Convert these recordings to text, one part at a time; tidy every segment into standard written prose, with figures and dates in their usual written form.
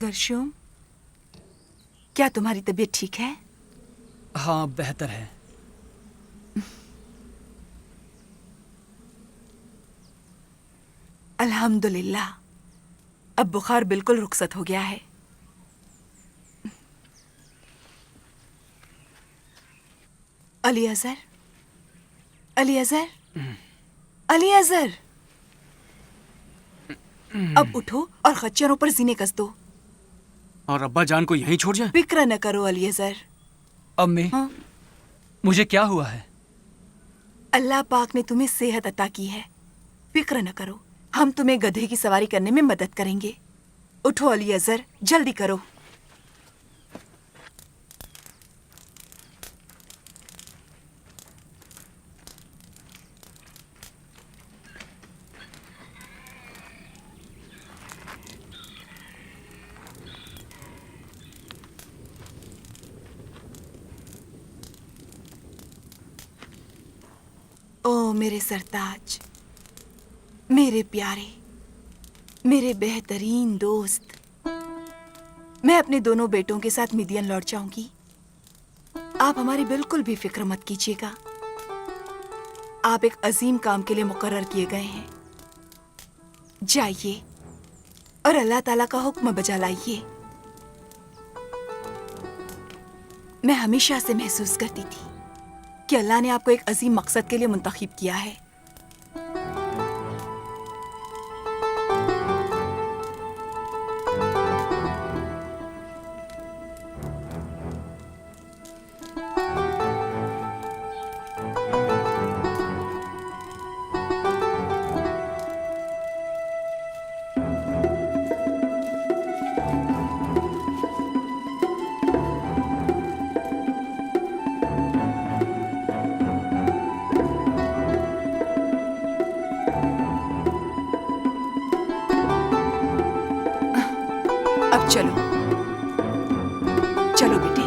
गर्शुम, क्या तुम्हारी तबीयत ठीक है? हाँ, बेहतर है। अल्हम्दुलिल्लाह, अब बुखार बिल्कुल रुखसत हो गया है। अली अजहर, अली अजहर, अली अजहर, अब उठो और खच्चरों पर जीने कस दो। और अब्बा जान को यहीं छोड़ जाए? फिक्र न करो अली अजहर। अम्मी, हाँ? मुझे क्या हुआ है? अल्लाह पाक ने तुम्हें सेहत अता की है। फिक्र न करो, हम तुम्हें गधे की सवारी करने में मदद करेंगे। उठो अली अजहर, जल्दी करो। ओ मेरे सरताज, मेरे प्यारे, मेरे बेहतरीन दोस्त, मैं अपने दोनों बेटों के साथ मिदियन लौट जाऊंगी। आप हमारी बिल्कुल भी फिक्र मत कीजिएगा। आप एक अजीम काम के लिए मुकर्रर किए गए हैं। जाइए और अल्लाह ताला का हुक्म बजा लाइए। मैं हमेशा से महसूस करती थी कि अल्लाह ने आपको एक अजीम मकसद के लिए मुंतखब किया है। अब चलो, चलो बेटे।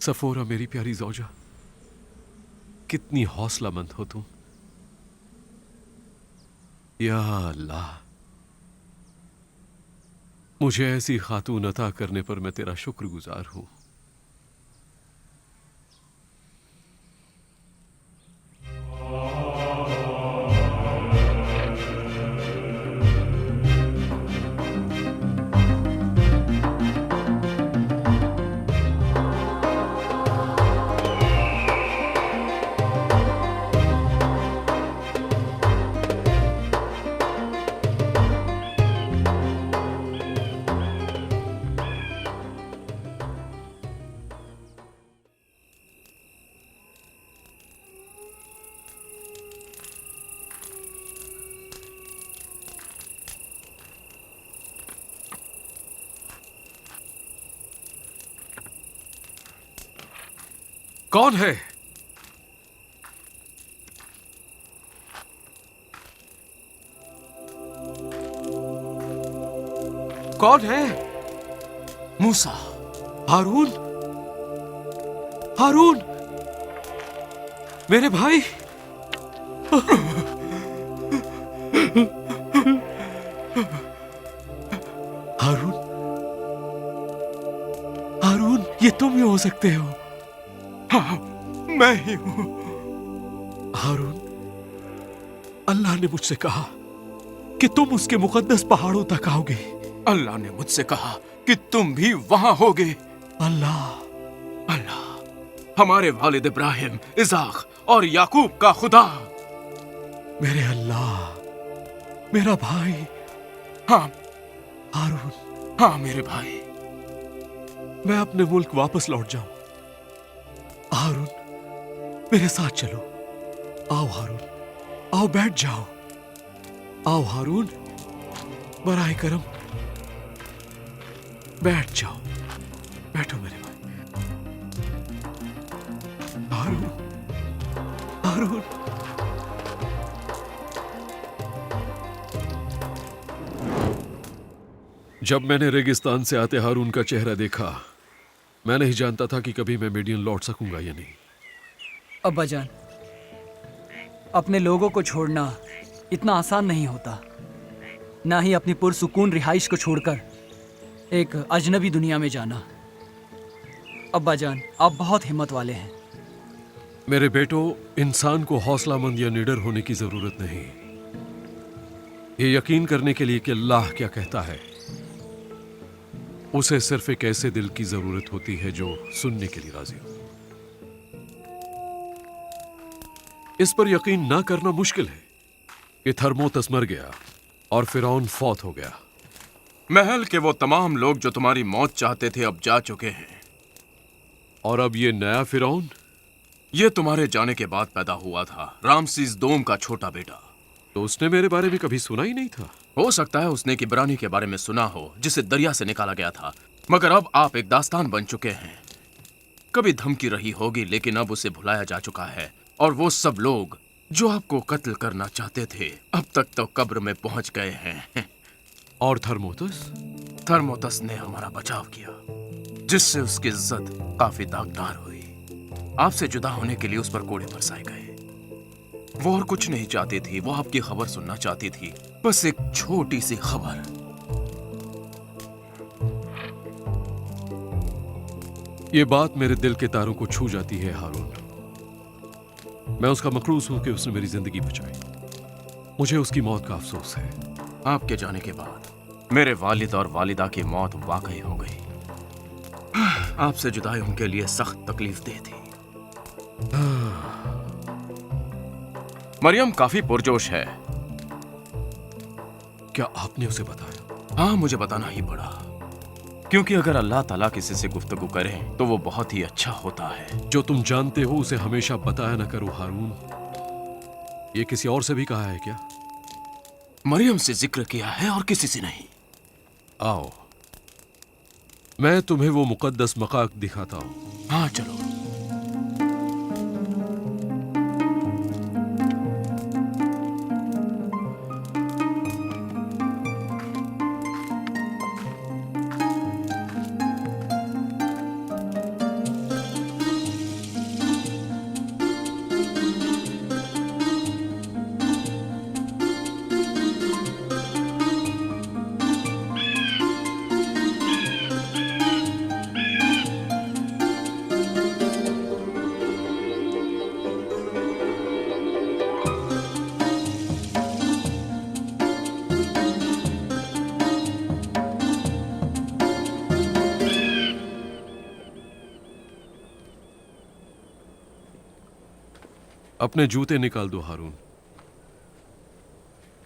सफोरा मेरी प्यारी ज़ौजा, कितनी हौसलामंद हो तुम। या अल्लाह, मुझे ऐसी खातून अता करने पर मैं तेरा शुक्रगुजार हूं। कौन है? कौन है? मूसा। हारून, हारून, मेरे भाई। ये तुम ही हो सकते हो। हाँ, मैं ही हूं। हारून, अल्लाह ने मुझसे कहा कि तुम उसके मुकद्दस पहाड़ों तक आओगे। अल्लाह ने मुझसे कहा कि तुम भी वहां होगे। अल्लाह, अल्लाह, हमारे वालिद इब्राहिम, इसाक और याकूब का खुदा। मेरे अल्लाह, मेरा भाई हाँ हारून, हाँ मेरे भाई। मैं अपने मुल्क वापस लौट जाऊं। हारून, मेरे साथ चलो। आओ हारून, आओ बैठ जाओ। आओ हारून, बराए करम बैठ जाओ। बैठो मेरे भाई। हारून, हारून। जब मैंने रेगिस्तान से आते हारून का चेहरा देखा, मैं नहीं जानता था कि कभी मैं मीडियन लौट सकूंगा या नहीं। अब्बा जान, अपने लोगों को छोड़ना इतना आसान नहीं होता, ना ही अपनी पुरसुकून रिहाइश को छोड़कर एक अजनबी दुनिया में जाना। अब्बा जान, आप बहुत हिम्मत वाले हैं। मेरे बेटो, इंसान को हौसलामंद या निडर होने की जरूरत नहीं, ये यकीन करने के लिए कि अल्लाह क्या कहता है। उसे सिर्फ एक ऐसे दिल की जरूरत होती है जो सुनने के लिए राजी हो। इस पर यकीन ना करना मुश्किल है कि थर्मोतस मर गया और फिरौन फौत हो गया। महल के वो तमाम लोग जो तुम्हारी मौत चाहते थे अब जा चुके हैं। और अब ये नया फिरौन, ये तुम्हारे जाने के बाद पैदा हुआ था, रामसीस दोम का छोटा बेटा। तो उसने मेरे बारे में कभी सुना ही नहीं था। हो सकता है उसने किब्रानी के बारे में सुना हो, जिसे दरिया से निकाला गया था, मगर अब आप एक दास्तान बन चुके हैं। कभी धमकी रही होगी, लेकिन अब उसे भुलाया जा चुका है। और वो सब लोग जो आपको कत्ल करना चाहते थे, अब तक तो कब्र में पहुंच गए हैं। और थर्मोतस? थर्मोतस ने हमारा बचाव किया, जिससे उसकी इज्जत काफी दागदार हुई। आपसे जुदा होने के लिए उस पर कोड़े बरसाए गए। वो और कुछ नहीं चाहती थी, वो आपकी खबर सुनना चाहती थी, बस एक छोटी सी खबर। ये बात मेरे दिल के तारों को छू जाती है हारून। मैं उसका मखरूस हूं कि उसने मेरी जिंदगी बचाई। मुझे उसकी मौत का अफसोस है। आपके जाने के बाद मेरे वालिद और वालिदा की मौत वाकई हो गई। आपसे जुदाई उनके लिए सख्त तकलीफ दे थी। मरियम काफी पुरजोश है। क्या आपने उसे बताया? हाँ, मुझे बताना ही पड़ा, क्योंकि अगर अल्लाह ताला किसी से गुफ्तगू करे तो वो बहुत ही अच्छा होता है। जो तुम जानते हो उसे हमेशा बताया न करो हारून। ये किसी और से भी कहा है क्या? मरियम से जिक्र किया है और किसी से नहीं। आओ, मैं तुम्हें वो मुकद्दस मकाक दिखाता हूं। हाँ चलो। अपने जूते निकाल दो हारून।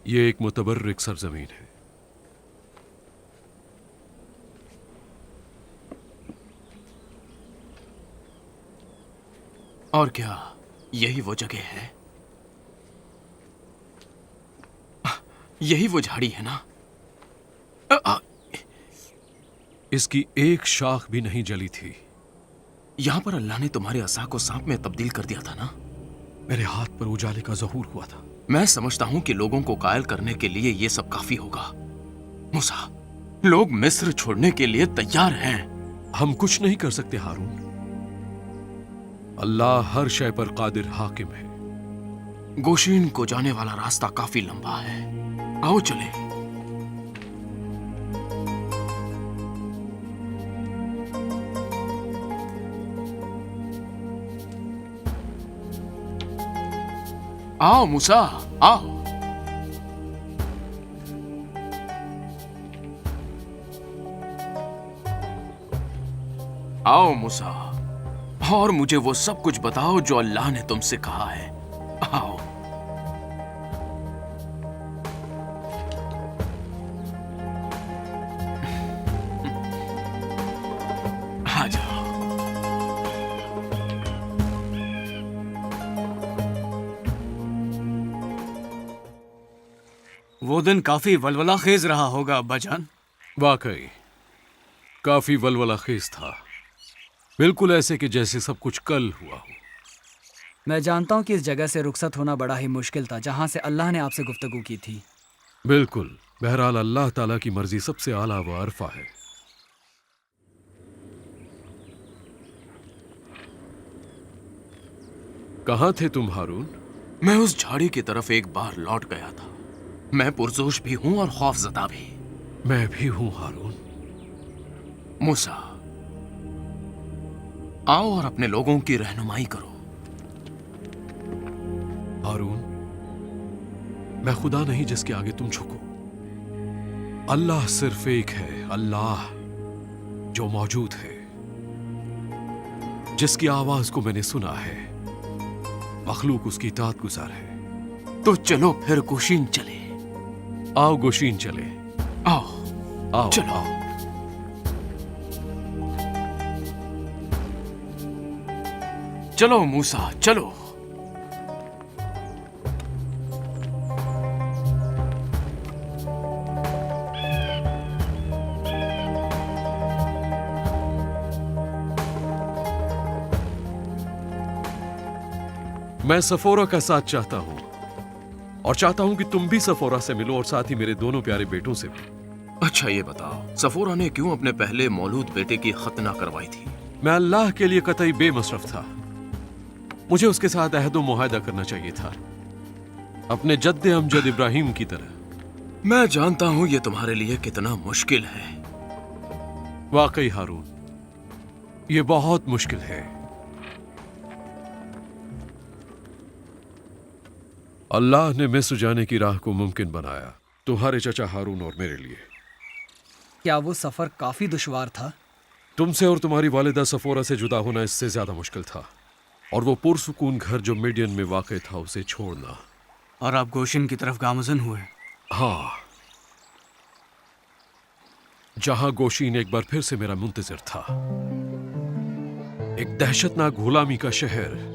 ये एक मुतबर्रिक सरजमीन है। और क्या यही वो जगह है? यही वो झाड़ी है ना? इसकी एक शाख भी नहीं जली थी। यहां पर अल्लाह ने तुम्हारे असा को सांप में तब्दील कर दिया था ना? मेरे हाथ पर उजाले का ज़हूर हुआ था। मैं समझता हूं कि लोगों को कायल करने के लिए यह सब काफी होगा। मूसा, लोग मिस्र छोड़ने के लिए तैयार हैं। हम कुछ नहीं कर सकते हारून। अल्लाह हर शय पर कादिर हाकिम है। गोशीन को जाने वाला रास्ता काफी लंबा है। आओ चले। आओ मूसा, आओ। आओ मूसा, और मुझे वो सब कुछ बताओ जो अल्लाह ने तुमसे कहा है। आओ। आ जाओ। वो दिन काफी वलवला खेज रहा होगा अब्बा जान। वाकई काफी वलवला खेज था, बिल्कुल ऐसे कि जैसे सब कुछ कल हुआ हो। मैं जानता हूँ कि इस जगह से रुखसत होना बड़ा ही मुश्किल था जहाँ से अल्लाह ने आपसे गुफ्तगू की थी। बिल्कुल, बहरहाल अल्लाह ताला की मर्जी सबसे आला व अरफा है। कहाँ थे तुम हारून? मैं उस झाड़ी की तरफ एक बार लौट गया था। मैं पुरजोश भी हूं और खौफजदा भी। मैं भी हूं हारून। मूसा, आओ और अपने लोगों की रहनुमाई करो। हारून, मैं खुदा नहीं जिसके आगे तुम झुको। अल्लाह सिर्फ एक है, अल्लाह जो मौजूद है, जिसकी आवाज को मैंने सुना है। मखलूक उसकी इताअत गुजार है। तो चलो फिर गोशीन चले। आओ गोशीन चले। आओ आओ चलो। आओ। चलो मूसा, चलो। मैं सफोरा का साथ चाहता हूं और चाहता हूं कि तुम भी सफोरा से मिलो और साथ ही मेरे दोनों प्यारे बेटों से भी। अच्छा ये बताओ, सफोरा ने क्यों अपने पहले मौलूद बेटे की खतना करवाई थी? मैं अल्लाह के लिए कतई बेमसरफ था। मुझे उसके साथ अहद मुआहदा करना चाहिए था, अपने जद्दे अमजद इब्राहिम की तरह। मैं जानता हूं ये तुम्हारे लिए कितना मुश्किल है। वाकई हारून, ये बहुत मुश्किल है। अल्लाह ने मिस्र जाने की राह को मुमकिन बनाया, तुम्हारे चचा हारून और मेरे लिए। क्या वो सफर काफी दुश्वार था? तुमसे और तुम्हारी वालिदा सफोरा से जुदा होना इससे ज्यादा मुश्किल था, और वो पुरसुकून घर जो मिडियन में वाक़ था उसे छोड़ना। और आप गोशिन की तरफ गामजन हुए? हाँ, जहां गोशीन एक बार फिर से मेरा मुंतजिर था। एक दहशतनाक गुलामी का शहर,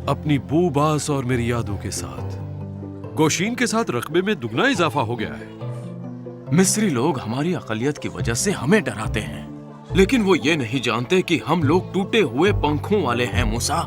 अपनी बूबास और मेरी यादों के साथ। गोशीन के साथ रकबे में दुगना इजाफा हो गया है। मिस्री लोग हमारी अकलियत की वजह से हमें डराते हैं, लेकिन वो ये नहीं जानते कि हम लोग टूटे हुए पंखों वाले हैं मूसा।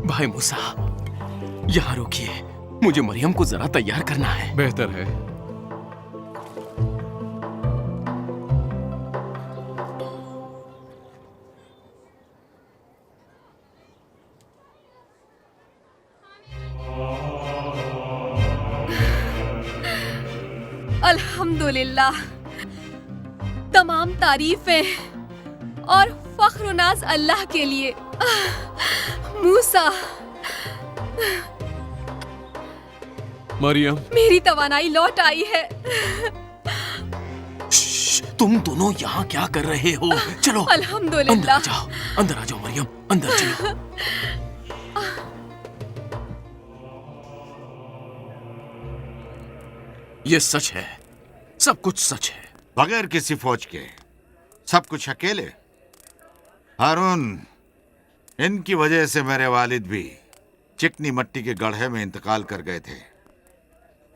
भाई मूसा, यहां रुकिए, मुझे मरियम को जरा तैयार करना है। बेहतर है। अल्हम्दुलिल्लाह, तमाम तारीफें और फख्र नाज अल्लाह के लिए। मूसा, मरियम, मेरी तवानाई लौट आई है। तुम दोनों यहाँ क्या कर रहे हो? चलो अंदर आ अल्हम्दुलिल्लाह। जाओ, अंदर आ जाओ मरियम, अंदर चलो। ये सच है, सब कुछ सच है। बगैर किसी फौज के सब कुछ अकेले? हारून, इनकी वजह से मेरे वालिद भी चिकनी मट्टी के गड्ढे में इंतकाल कर गए थे।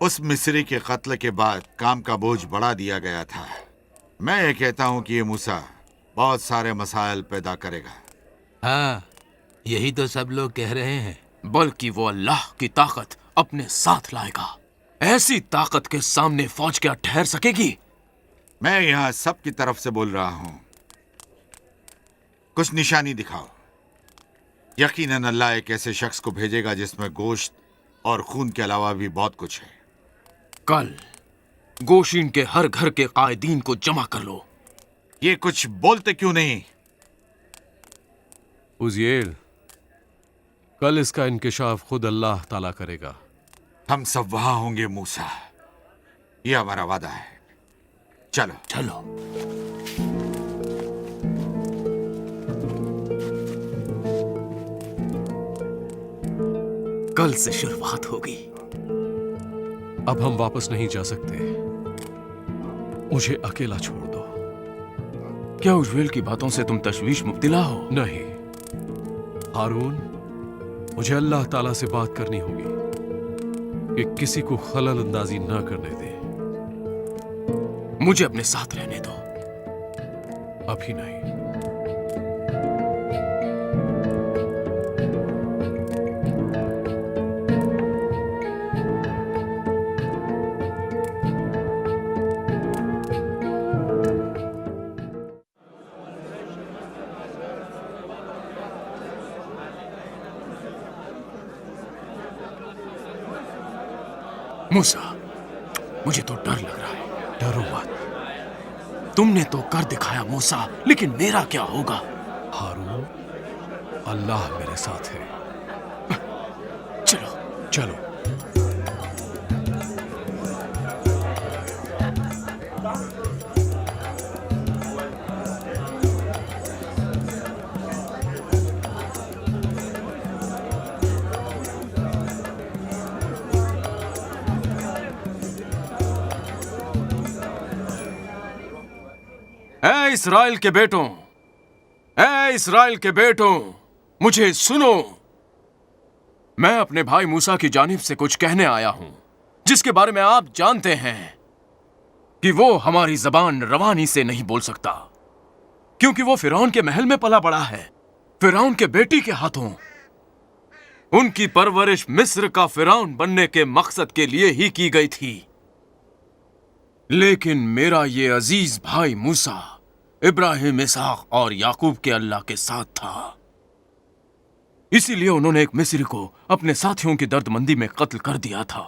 उस मिस्री के कत्ल के बाद काम का बोझ बढ़ा दिया गया था। मैं ये कहता हूं कि ये मूसा बहुत सारे मसाइल पैदा करेगा। हाँ, यही तो सब लोग कह रहे हैं। बल्कि वो अल्लाह की ताकत अपने साथ लाएगा। ऐसी ताकत के सामने फौज क्या ठहर सकेगी? मैं यहां सबकी तरफ से बोल रहा हूं, कुछ निशानी दिखाओ। यकीनन अल्लाह एक ऐसे शख्स को भेजेगा जिसमें गोश्त और खून के अलावा भी बहुत कुछ है। कल गोशीन के हर घर के कायदीन को जमा कर लो। ये कुछ बोलते क्यों नहीं? उजियल, कल इसका इंकिशाफ खुद अल्लाह ताला करेगा। हम सब वहां होंगे मूसा, ये हमारा वादा है। चलो चलो। कल से शुरुआत होगी। अब हम वापस नहीं जा सकते, मुझे अकेला छोड़ दो। क्या उज्जवल की बातों से तुम तशवीश मुब्तिला हो? नहीं हारून, मुझे अल्लाह ताला से बात करनी होगी कि किसी को खलल अंदाजी ना करने दे। मुझे अपने साथ रहने दो। अभी नहीं। मूसा, मुझे तो डर लग रहा है। डरो मत तुमने तो कर दिखाया मूसा, लेकिन मेरा क्या होगा? हारून, अल्लाह मेरे साथ है। चलो चलो। ऐ इस्राएल के बेटों, ऐ इस्राएल के बेटों, मुझे सुनो। मैं अपने भाई मूसा की जानिब से कुछ कहने आया हूं, जिसके बारे में आप जानते हैं कि वो हमारी जबान रवानी से नहीं बोल सकता, क्योंकि वो फिरौन के महल में पला बड़ा है, फिरौन के बेटी के हाथों। उनकी परवरिश मिस्र का फिरौन बनने के मकसद के लिए ही की गई थी। लेकिन मेरा ये अजीज भाई मूसा इब्राहिम, इसहाक और याकूब के अल्लाह के साथ था। इसीलिए उन्होंने एक मिस्री को अपने साथियों की दर्दमंदी में कत्ल कर दिया था।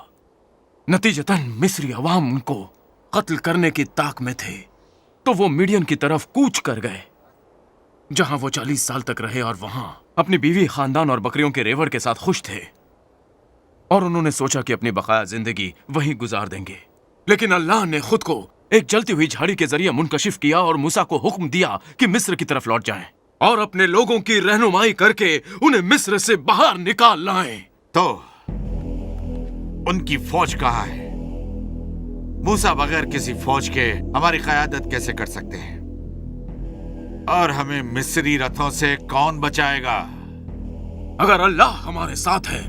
नतीजतन मिस्री अवाम उनको कत्ल करने की ताक में थे, तो वो मीडियन की तरफ कूच कर गए, जहां वो 40 साल तक रहे और वहां अपनी बीवी, खानदान और बकरियों के रेवड़ के साथ खुश थे। और उन्होंने सोचा कि अपनी बकाया जिंदगी वहीं गुजार देंगे। लेकिन अल्लाह ने खुद को एक जलती हुई झाड़ी के जरिए मुनकशिफ किया और मूसा को हुक्म दिया कि मिस्र की तरफ लौट जाएं और अपने लोगों की रहनुमाई करके उन्हें मिस्र से बाहर निकाल लाएं। तो उनकी फौज कहाँ है? मूसा बगैर किसी फौज के हमारी क़यादत कैसे कर सकते हैं? और हमें मिस्री रथों से कौन बचाएगा? अगर अल्लाह हमारे साथ है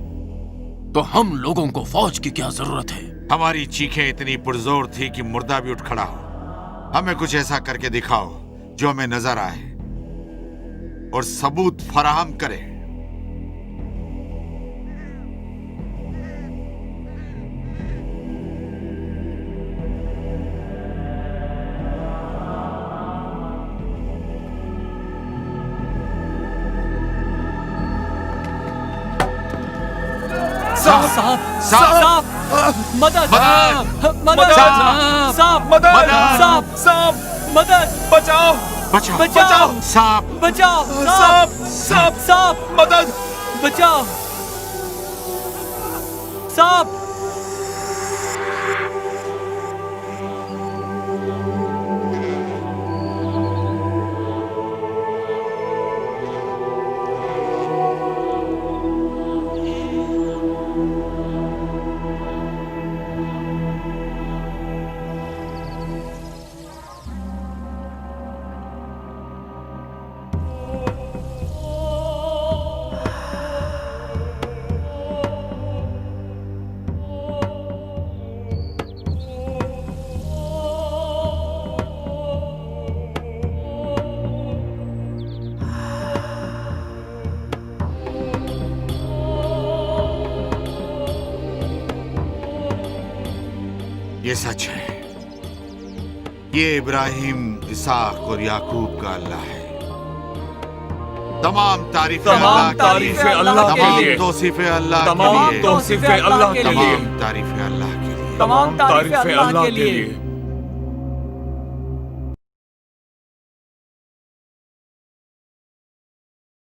तो हम लोगों को फौज की क्या जरूरत है? हमारी चीखें इतनी पुरजोर थी कि मुर्दा भी उठ खड़ा हो। हमें कुछ ऐसा करके दिखाओ जो हमें नजर आए और सबूत फराहम करे। साहब, साहब, मदद, मदद, साहब, मदद, साहब, मदद, बचाओ, बचाओ, बचाओ, सांप, बचाओ, सांप, सांप, साहब, मदद, बचाओ, साहब। ये सच है। ये इब्राहिम, इसाक और याकूब का अल्लाह है। तमाम तारीफें अल्लाह के लिए, तमाम तौसीफें अल्लाह के लिए, तौसीफे अल्लाह के लिए, तमाम तारीफें अल्लाह के लिए। तमाम तारीफें अल्लाह के लिए।